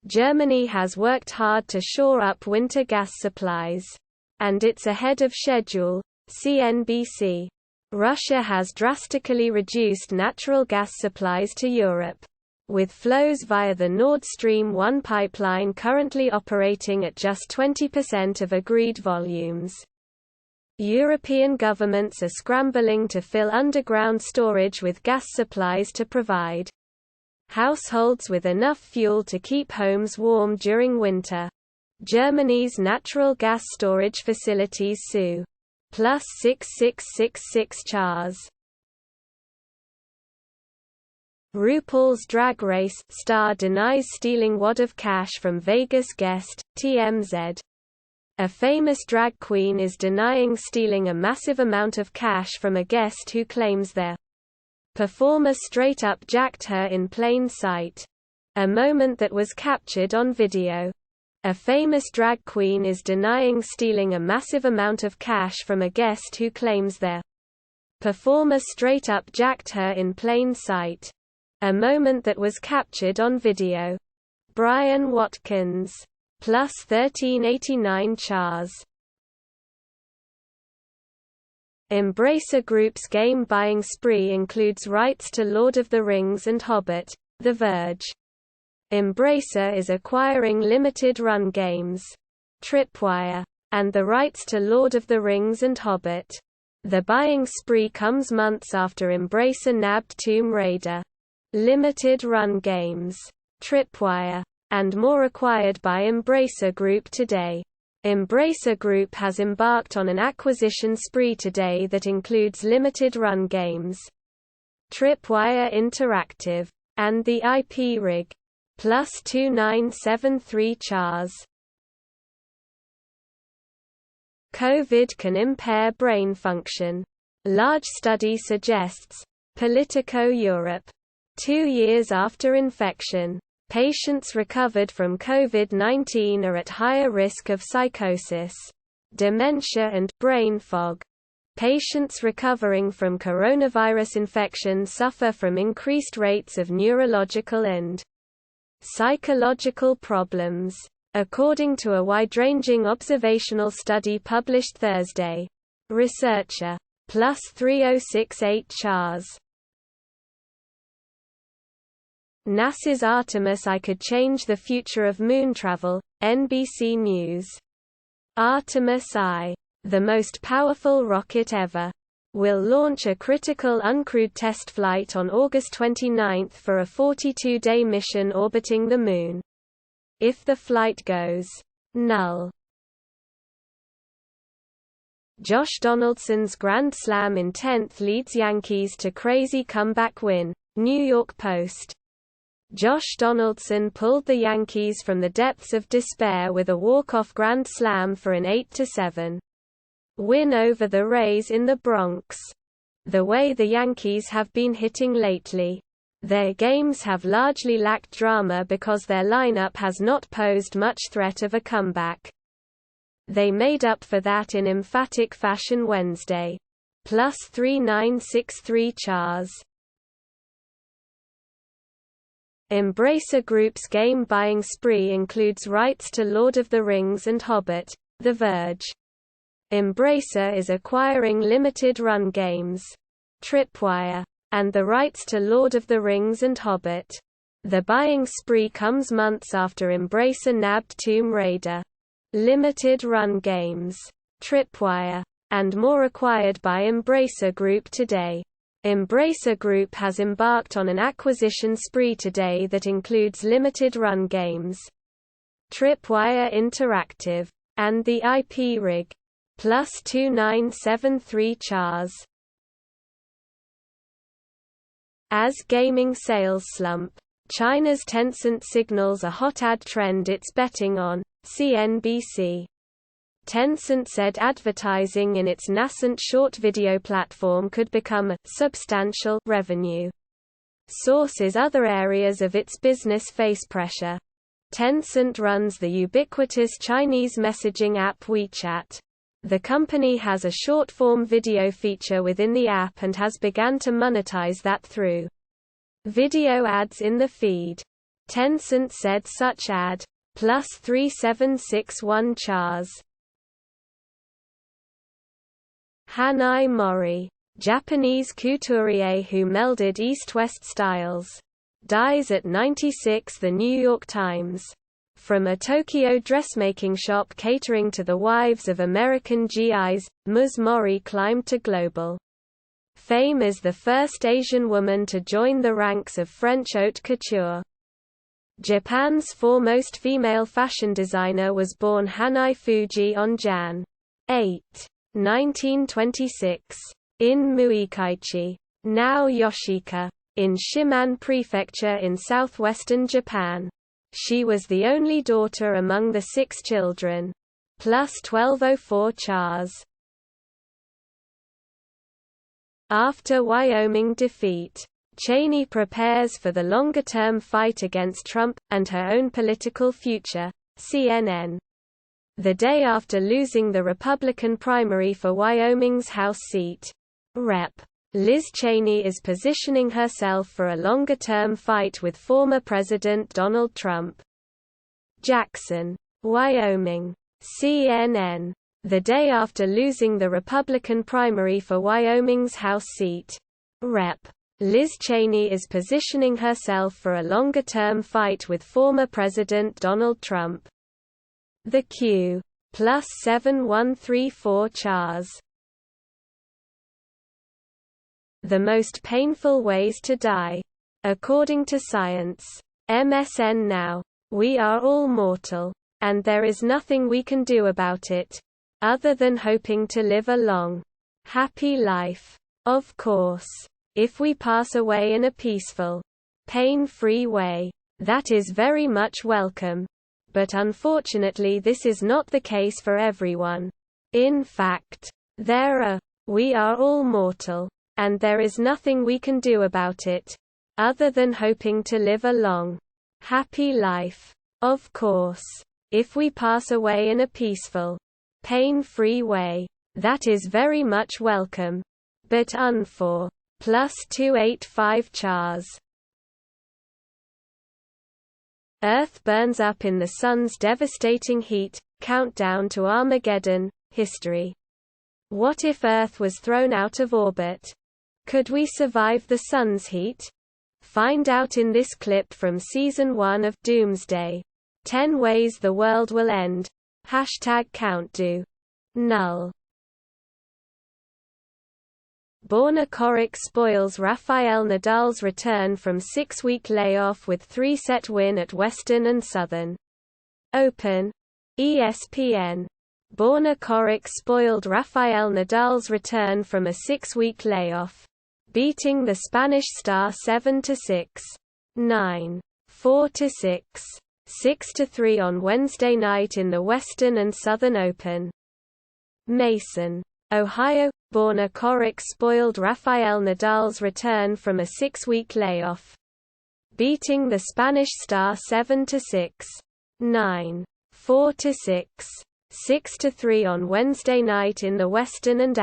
Germany has worked hard to shore up winter gas supplies. And it's ahead of schedule. CNBC. Russia has drastically reduced natural gas supplies to Europe, with flows via the Nord Stream 1 pipeline currently operating at just 20% of agreed volumes. European governments are scrambling to fill underground storage with gas supplies to provide households with enough fuel to keep homes warm during winter. Germany's natural gas storage facilities sue. +6666 Chars. RuPaul's Drag Race star denies stealing wad of cash from Vegas guest, TMZ. A famous drag queen is denying stealing a massive amount of cash from a guest who claims their performer straight up jacked her in plain sight. A moment that was captured on video. A famous drag queen is denying stealing a massive amount of cash from a guest who claims their performer straight up jacked her in plain sight. A moment that was captured on video. Brian Watkins. +1389 Chars. Embracer Group's game-buying spree includes rights to Lord of the Rings and Hobbit. The Verge. Embracer is acquiring limited-run games, Tripwire, and the rights to Lord of the Rings and Hobbit. The buying spree comes months after Embracer nabbed Tomb Raider, limited-run games, Tripwire, and more acquired by Embracer Group today. Embracer Group has embarked on an acquisition spree today that includes limited-run games, Tripwire Interactive, and the IP rig. +2973 Chars. COVID can impair brain function. Large study suggests. Politico Europe. 2 years after infection, patients recovered from COVID-19 are at higher risk of psychosis, dementia and brain fog. Patients recovering from coronavirus infection suffer from increased rates of neurological and psychological problems, according to a wide-ranging observational study published Thursday. Researcher. +3068 Chars. NASA's Artemis I could change the future of moon travel, NBC News. Artemis I, the most powerful rocket ever, will launch a critical uncrewed test flight on August 29 for a 42-day mission orbiting the Moon. If the flight goes null. Josh Donaldson's Grand Slam in 10th leads Yankees to crazy comeback win, New York Post. Josh Donaldson pulled the Yankees from the depths of despair with a walk-off Grand Slam for an 8-7 win over the Rays in the Bronx. The way the Yankees have been hitting lately. Their games have largely lacked drama because their lineup has not posed much threat of a comeback. They made up for that in emphatic fashion Wednesday. +3963 Chars. Embracer Group's game-buying spree includes rights to Lord of the Rings and Hobbit. The Verge. Embracer is acquiring limited-run games, Tripwire, and the rights to Lord of the Rings and Hobbit. The buying spree comes months after Embracer nabbed Tomb Raider, limited-run games, Tripwire, and more acquired by Embracer Group today. Embracer Group has embarked on an acquisition spree today that includes limited-run games, Tripwire Interactive, and the IP rig. +2973 Chars. As gaming sales slump, China's Tencent signals a hot ad trend it's betting on, CNBC. Tencent said advertising in its nascent short video platform could become a substantial revenue source as other areas of its business face pressure. Tencent runs the ubiquitous Chinese messaging app WeChat. The company has a short-form video feature within the app and has begun to monetize that through video ads in the feed. Tencent said such ad. +3761 Chars. Hatsuko Mori, Japanese couturier who melded East-West styles, dies at 96. The New York Times. From a Tokyo dressmaking shop catering to the wives of American GIs, Ms. Mori climbed to global fame as the first Asian woman to join the ranks of French haute couture. Japan's foremost female fashion designer was born Hanai Fuji on Jan. 8, 1926, in Muikaichi, now Yoshika, in Shiman Prefecture in southwestern Japan. She was the only daughter among the 6 children. +1204 Chars. After Wyoming defeat, Cheney prepares for the longer-term fight against Trump, and her own political future. CNN. The day after losing the Republican primary for Wyoming's House seat, Rep. Liz Cheney is positioning herself for a longer-term fight with former President Donald Trump. Jackson, Wyoming. CNN. The day after losing the Republican primary for Wyoming's House seat, Rep. Liz Cheney is positioning herself for a longer-term fight with former President Donald Trump. The Q. +7134 Chars. The most painful ways to die. According to science. MSN Now. We are all mortal. And there is nothing we can do about it, other than hoping to live a long, happy life. Of course, if we pass away in a peaceful, pain-free way, that is very much welcome. But unfortunately this is not the case for everyone. In fact, we are all mortal. And there is nothing we can do about it, other than hoping to live a long, happy life. Of course, if we pass away in a peaceful, pain-free way, that is very much welcome. But +285 Chars. Earth burns up in the sun's devastating heat. Countdown to Armageddon. History. What if Earth was thrown out of orbit? Could we survive the sun's heat? Find out in this clip from Season 1 of Doomsday. 10 Ways the World Will End. #CountDo. Null. Borna Coric spoils Rafael Nadal's return from 6-week layoff with 3-set win at Western and Southern Open. ESPN. Borna Coric spoiled Rafael Nadal's return from a 6-week layoff, beating the Spanish star 7-6, 9, 4-6, 6-3 on Wednesday night in the Western and Southern Open. Mason, Ohio. Borna Coric spoiled Rafael Nadal's return from a 6-week layoff, beating the Spanish star 7-6, 9, 4-6, 6-3 on Wednesday night in the Western and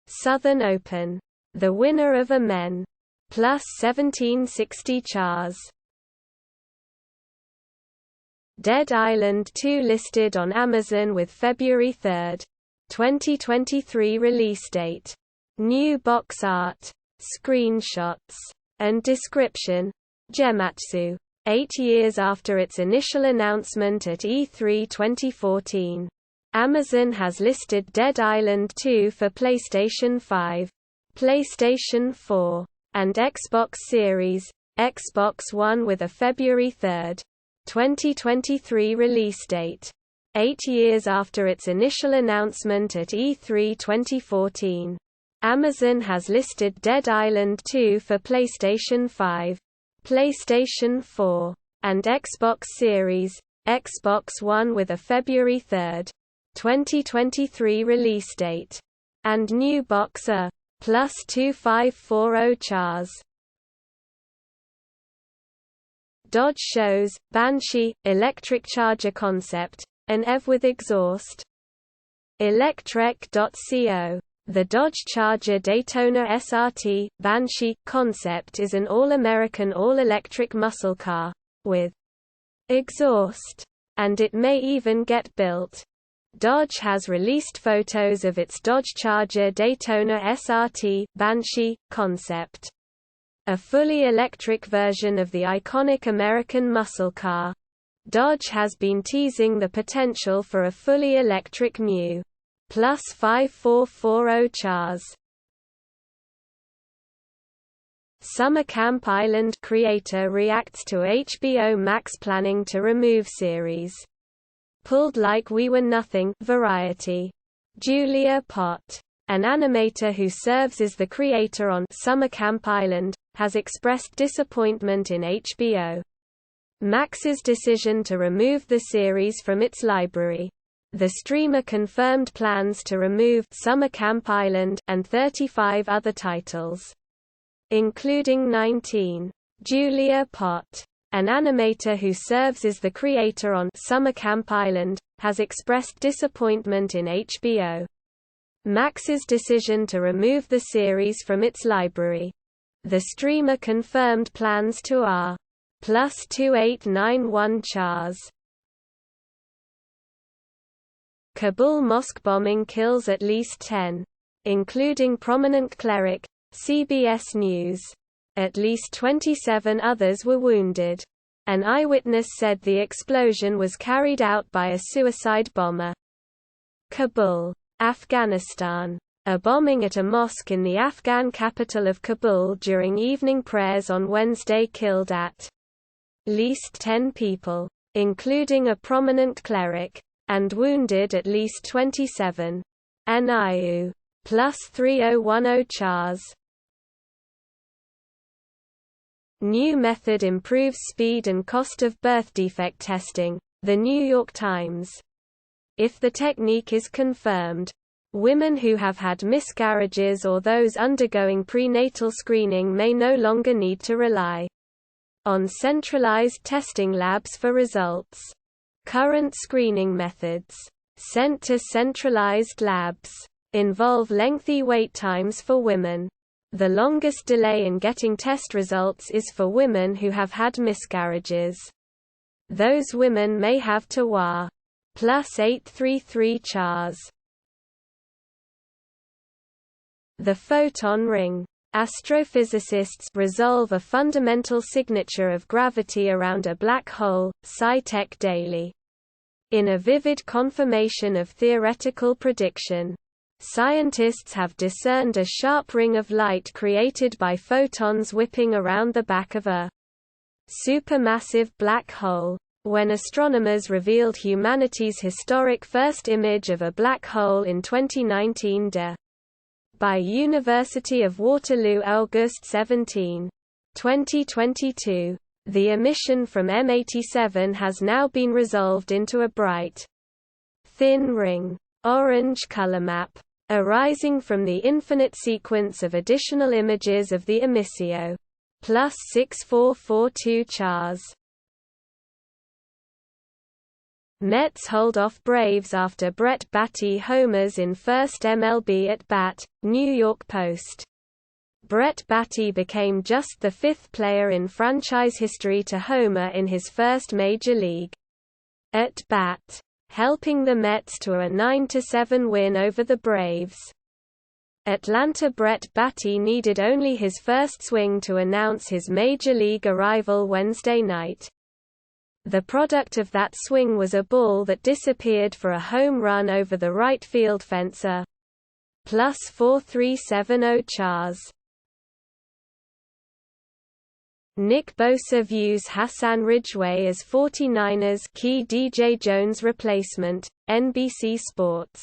Southern Open. The winner of a men. +1760 Chars. Dead Island 2 listed on Amazon with February 3, 2023 release date. New box art, screenshots, and description. Gematsu. 8 years after its initial announcement at E3 2014, Amazon has listed Dead Island 2 for PlayStation 5, PlayStation 4, and Xbox Series, Xbox One with a February 3, 2023 release date. 8 years after its initial announcement at E3 2014, Amazon has listed Dead Island 2 for PlayStation 5, PlayStation 4, and Xbox Series, Xbox One with a February 3, 2023 release date. And new box a +2540 Chars. Dodge shows Banshee electric charger concept, an EV with exhaust. Electrek.co. The Dodge Charger Daytona SRT Banshee concept is an all-American all-electric muscle car, with exhaust, and it may even get built. Dodge has released photos of its Dodge Charger Daytona SRT Banshee concept, a fully electric version of the iconic American muscle car. Dodge has been teasing the potential for a fully electric Mu Plus 5440 Chars. Summer Camp Island creator reacts to HBO Max planning to remove series. Pulled like we were nothing. Variety. Julia Pott, an animator who serves as the creator on Summer Camp Island, has expressed disappointment in HBO Max's decision to remove the series from its library. The streamer confirmed plans to remove Summer Camp Island and 35 other titles, including 19. Julia Pott, an animator who serves as the creator on Summer Camp Island, has expressed disappointment in HBO Max's decision to remove the series from its library. The streamer confirmed plans to R+2891 Chars. Kabul mosque bombing kills at least 10, including prominent cleric. CBS News. At least 27 others were wounded. An eyewitness said the explosion was carried out by a suicide bomber. Kabul, Afghanistan. A bombing at a mosque in the Afghan capital of Kabul during evening prayers on Wednesday killed at least 10 people, including a prominent cleric, and wounded at least 27. NIU. +3010 Chars. New method improves speed and cost of birth defect testing. The New York Times. If the technique is confirmed, women who have had miscarriages or those undergoing prenatal screening may no longer need to rely on centralized testing labs for results. Current screening methods, sent to centralized labs, involve lengthy wait times for women. The longest delay in getting test results is for women who have had miscarriages. Those women may have to wait +833 Chars. The photon ring. Astrophysicists resolve a fundamental signature of gravity around a black hole, SciTech Daily. In a vivid confirmation of theoretical prediction, scientists have discerned a sharp ring of light created by photons whipping around the back of a supermassive black hole. When astronomers revealed humanity's historic first image of a black hole in 2019 by University of Waterloo August 17, 2022, the emission from M87 has now been resolved into a bright, thin ring, orange color map, arising from the infinite sequence of additional images of the emissio +6442 Chars. Mets hold off Braves after Brett Baty homers in first MLB at-bat, New York Post. Brett Baty became just the fifth player in franchise history to homer in his first major league at-bat, helping the Mets to a 9-7 win over the Braves. Atlanta Brett Baty needed only his first swing to announce his major league arrival Wednesday night. The product of that swing was a ball that disappeared for a home run over the right field fence, a +4370 Chars. Nick Bosa views Hassan Ridgeway as 49ers key DJ Jones replacement, NBC Sports.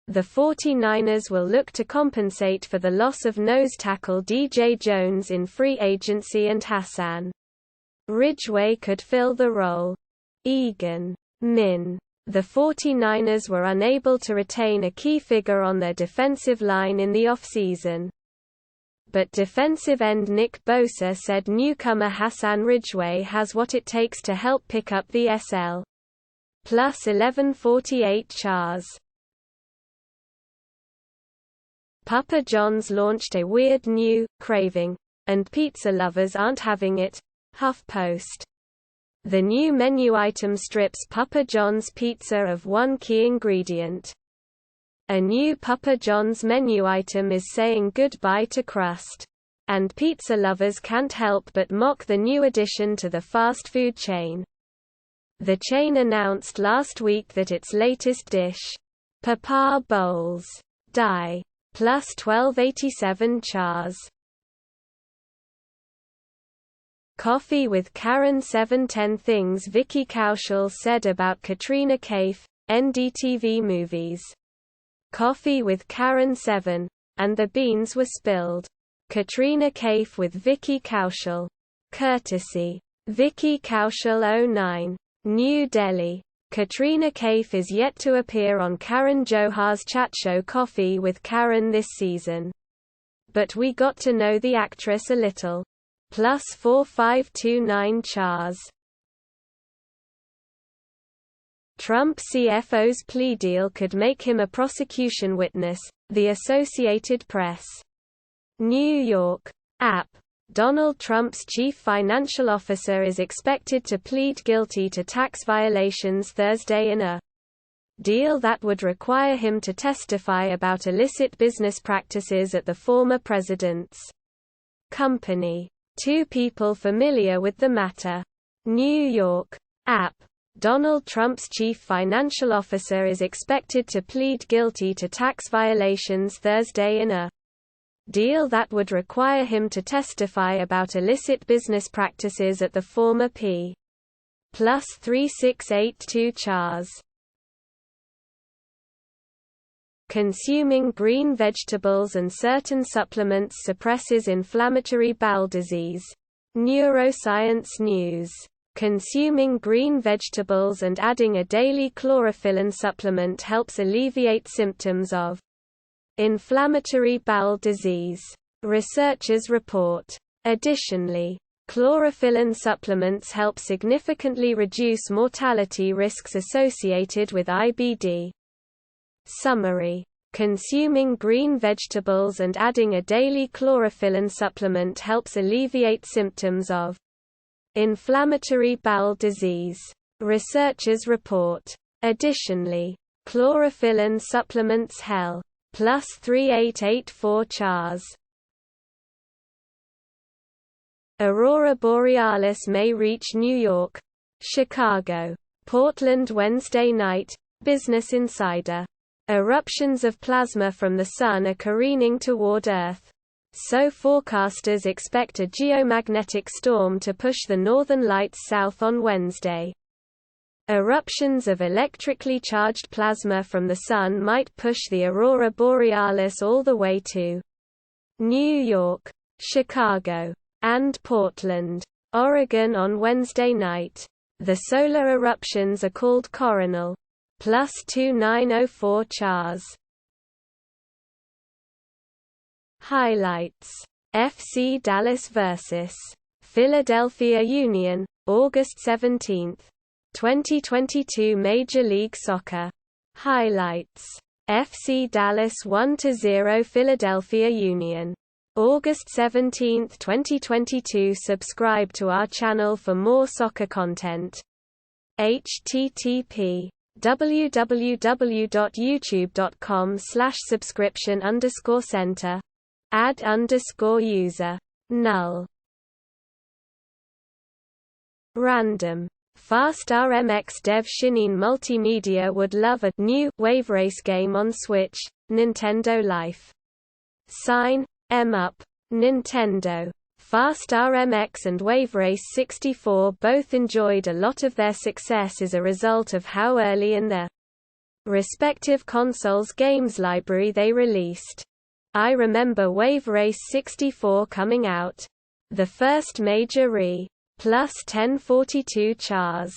The 49ers will look to compensate for the loss of nose tackle DJ Jones in free agency, and Hassan Ridgeway could fill the role. Egan Min. The 49ers were unable to retain a key figure on their defensive line in the offseason. But defensive end Nick Bosa said newcomer Hassan Ridgeway has what it takes to help pick up the SL +1148 Chars. Papa John's launched a weird new craving, and pizza lovers aren't having it. HuffPost. The new menu item strips Papa John's pizza of one key ingredient. A new Papa John's menu item is saying goodbye to crust. And pizza lovers can't help but mock the new addition to the fast food chain. The chain announced last week that its latest dish, Papa Bowls, Die, plus 1287 chars. Coffee with Karan. 710 Things Vicky Kaushal said about Katrina Kaif, NDTV Movies. Coffee with Karan. 7, and the beans were spilled. Katrina Kaif with Vicky Kaushal. Courtesy, Vicky Kaushal. 09. New Delhi. Katrina Kaif is yet to appear on Karan Johar's chat show Coffee with Karan this season. But we got to know the actress a little. Plus 4529 chars. Trump CFO's plea deal could make him a prosecution witness, The Associated Press. New York. App. Donald Trump's chief financial officer is expected to plead guilty to tax violations Thursday in a deal that would require him to testify about illicit business practices at the former president's company. Two people familiar with the matter. New York. App. Donald Trump's chief financial officer is expected to plead guilty to tax violations Thursday in a deal that would require him to testify about illicit business practices at the former P. Plus 3682 chars. Consuming green vegetables and certain supplements suppresses inflammatory bowel disease. Neuroscience News. Consuming green vegetables and adding a daily chlorophyllin supplement helps alleviate symptoms of inflammatory bowel disease. Researchers report. Additionally, chlorophyllin supplements help significantly reduce mortality risks associated with IBD. Summary. Consuming green vegetables and adding a daily chlorophyllin supplement helps alleviate symptoms of inflammatory bowel disease. Researchers report. Additionally, chlorophyllin supplements HEL. Plus 3884 chars. Aurora Borealis may reach New York, Chicago, Portland Wednesday night. Business Insider. Eruptions of plasma from the Sun are careening toward Earth. So forecasters expect a geomagnetic storm to push the northern lights south on Wednesday. Eruptions of electrically charged plasma from the Sun might push the Aurora Borealis all the way to New York, Chicago, and Portland, Oregon on Wednesday night. The solar eruptions are called coronal. Plus 2904 chars. Highlights. FC Dallas vs. Philadelphia Union, August 17, 2022 Major League Soccer. Highlights. FC Dallas 1-0 Philadelphia Union. August 17, 2022 Subscribe to our channel for more soccer content. http://www.youtube.com/subscription_center. Ad_user. Null. Random. Fast RMX dev Shineen Multimedia would love a new waverace game on Switch. Nintendo Life. Sign M up. Nintendo. Fast RMX and Waverace 64 both enjoyed a lot of their success as a result of how early in their respective consoles' games library they released. I remember Waverace 64 coming out. The first major re. Plus 1042 chars.